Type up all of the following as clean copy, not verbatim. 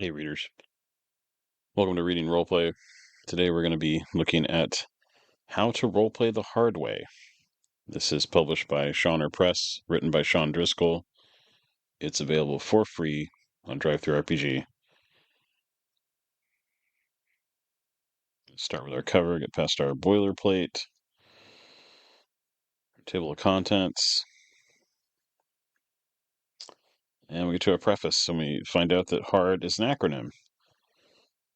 Hey readers, welcome to Reading Roleplay. Today we're going to be looking at how to roleplay the hard way. This is published by Shonner Press, written by Shawn Driscoll. It's available for free on DriveThruRPG. Start with our cover, get past our boilerplate, table of contents, and we get to our preface, and we find out that HARD is an acronym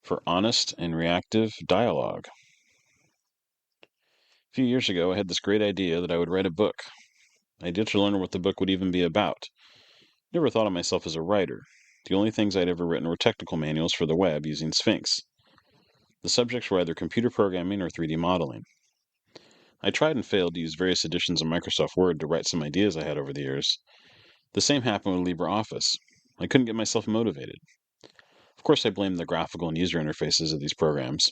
for Honest and Reactive Dialogue. A few years ago, I had this great idea that I would write a book. I did to learn what the book would even be about. Never thought of myself as a writer. The only things I'd ever written were technical manuals for the web using Sphinx. The subjects were either computer programming or 3D modeling. I tried and failed to use various editions of Microsoft Word to write some ideas I had over the years. The same happened with LibreOffice. I couldn't get myself motivated. Of course, I blamed the graphical and user interfaces of these programs,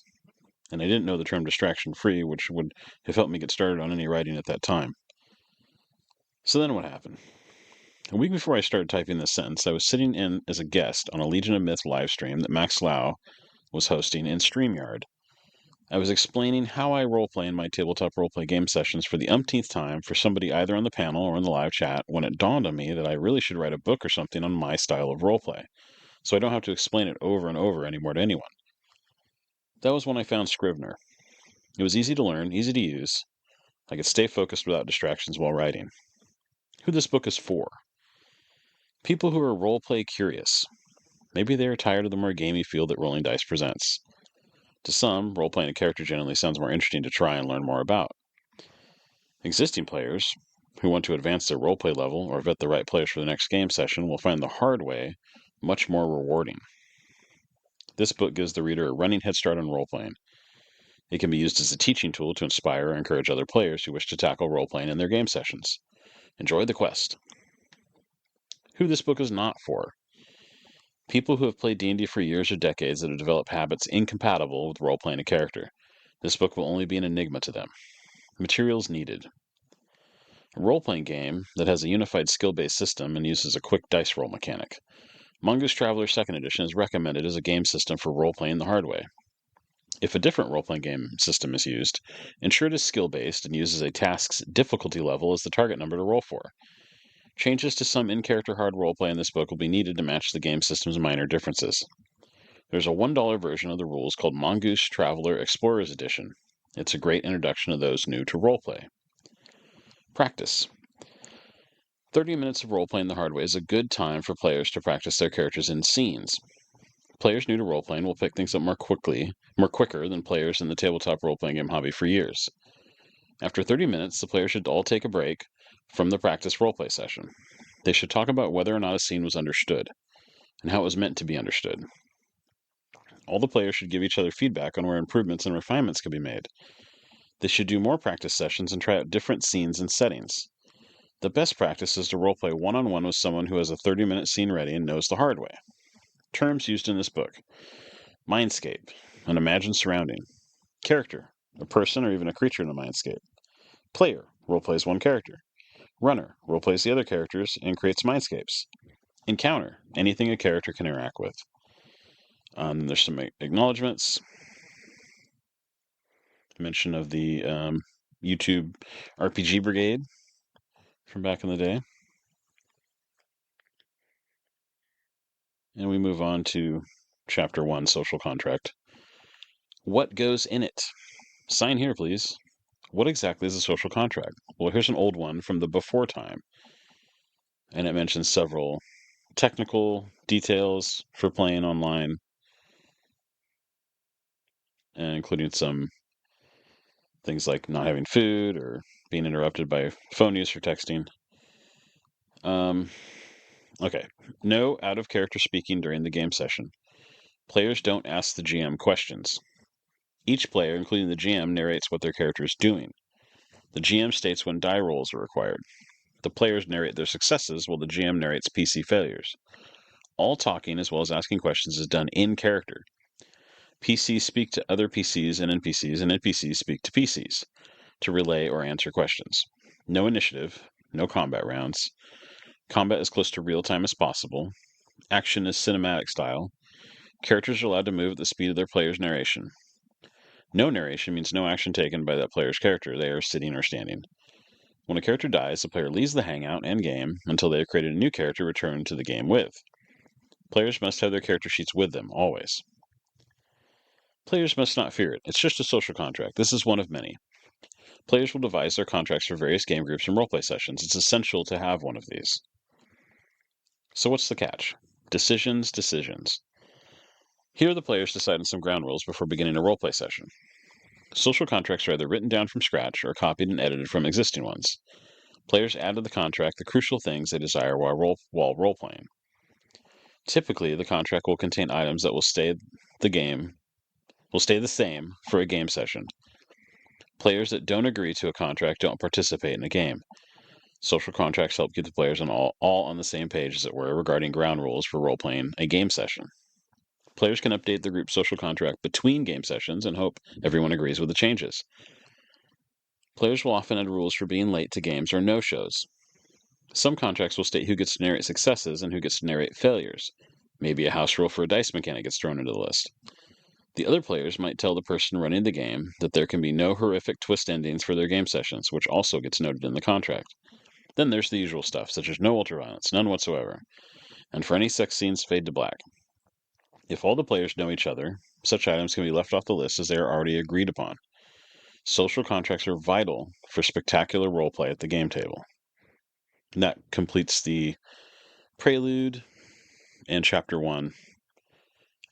and I didn't know the term distraction-free, which would have helped me get started on any writing at that time. So then what happened? A week before I started typing this sentence, I was sitting in as a guest on a Legion of Myth live stream that Max Lau was hosting in StreamYard. I was explaining how I roleplay in my tabletop roleplay game sessions for the umpteenth time for somebody either on the panel or in the live chat when it dawned on me that I really should write a book or something on my style of roleplay, so I don't have to explain it over and over anymore to anyone. That was when I found Scrivener. It was easy to learn, easy to use. I could stay focused without distractions while writing. Who this book is for? People who are roleplay curious. Maybe they are tired of the more gamey feel that rolling dice presents. To some, role-playing a character generally sounds more interesting to try and learn more about. Existing players, who want to advance their roleplay level or vet the right players for the next game session, will find the hard way much more rewarding. This book gives the reader a running head start on roleplaying. It can be used as a teaching tool to inspire or encourage other players who wish to tackle roleplaying in their game sessions. Enjoy the quest. Who this book is not for. People who have played D&D for years or decades that have developed habits incompatible with role-playing a character. This book will only be an enigma to them. Materials needed. A role-playing game that has a unified skill-based system and uses a quick dice roll mechanic. Mongoose Traveler 2nd Edition is recommended as a game system for role-playing the hard way. If a different role-playing game system is used, ensure it is skill-based and uses a task's difficulty level as the target number to roll for. Changes to some in-character hard roleplay in this book will be needed to match the game system's minor differences. There's a $1 version of the rules called Mongoose Traveler Explorers Edition. It's a great introduction to those new to roleplay. Practice. 30 minutes of roleplaying the hard way is a good time for players to practice their characters in scenes. Players new to roleplaying will pick things up more quicker than players in the tabletop roleplaying game hobby for years. After 30 minutes, the players should all take a break from the practice roleplay session. They should talk about whether or not a scene was understood, and how it was meant to be understood. All the players should give each other feedback on where improvements and refinements can be made. They should do more practice sessions and try out different scenes and settings. The best practice is to roleplay one-on-one with someone who has a 30-minute scene ready and knows the hard way. Terms used in this book. Mindscape, an imagined surrounding. Character, a person or even a creature in a mindscape. Player, roleplays one character. Runner, roleplays the other characters and creates mindscapes. Encounter, anything a character can interact with. There's some acknowledgments. Mention of the YouTube RPG Brigade from back in the day. And we move on to Chapter 1, Social Contract. What goes in it? Sign here, please. What exactly is a social contract? Well, here's an old one from the before time. And it mentions several technical details for playing online, including some things like not having food or being interrupted by phone use for texting. Okay. No out-of-character speaking during the game session. Players don't ask the GM questions. Each player, including the GM, narrates what their character is doing. The GM states when die rolls are required. The players narrate their successes while the GM narrates PC failures. All talking as well as asking questions is done in character. PCs speak to other PCs and NPCs speak to PCs to relay or answer questions. No initiative, no combat rounds. Combat as close to real time as possible. Action is cinematic style. Characters are allowed to move at the speed of their player's narration. No narration means no action taken by that player's character. They are sitting or standing. When a character dies, the player leaves the hangout and game until they have created a new character to return to the game with. Players must have their character sheets with them, always. Players must not fear it. It's just a social contract. This is one of many. Players will devise their contracts for various game groups and roleplay sessions. It's essential to have one of these. So what's the catch? Decisions. Here the players decide on some ground rules before beginning a roleplay session. Social contracts are either written down from scratch or copied and edited from existing ones. Players add to the contract the crucial things they desire while role-playing. Typically, the contract will contain items that will stay the same for a game session. Players that don't agree to a contract don't participate in a game. Social contracts help keep the players all on the same page, as it were, regarding ground rules for role-playing a game session. Players can update the group's social contract between game sessions and hope everyone agrees with the changes. Players will often add rules for being late to games or no-shows. Some contracts will state who gets to narrate successes and who gets to narrate failures. Maybe a house rule for a dice mechanic gets thrown into the list. The other players might tell the person running the game that there can be no horrific twist endings for their game sessions, which also gets noted in the contract. Then there's the usual stuff, such as no ultraviolence, none whatsoever, and for any sex scenes, fade to black. If all the players know each other, such items can be left off the list as they are already agreed upon. Social contracts are vital for spectacular roleplay at the game table. And that completes the prelude and Chapter 1,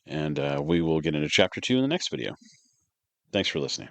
and we will get into Chapter 2 in the next video. Thanks for listening.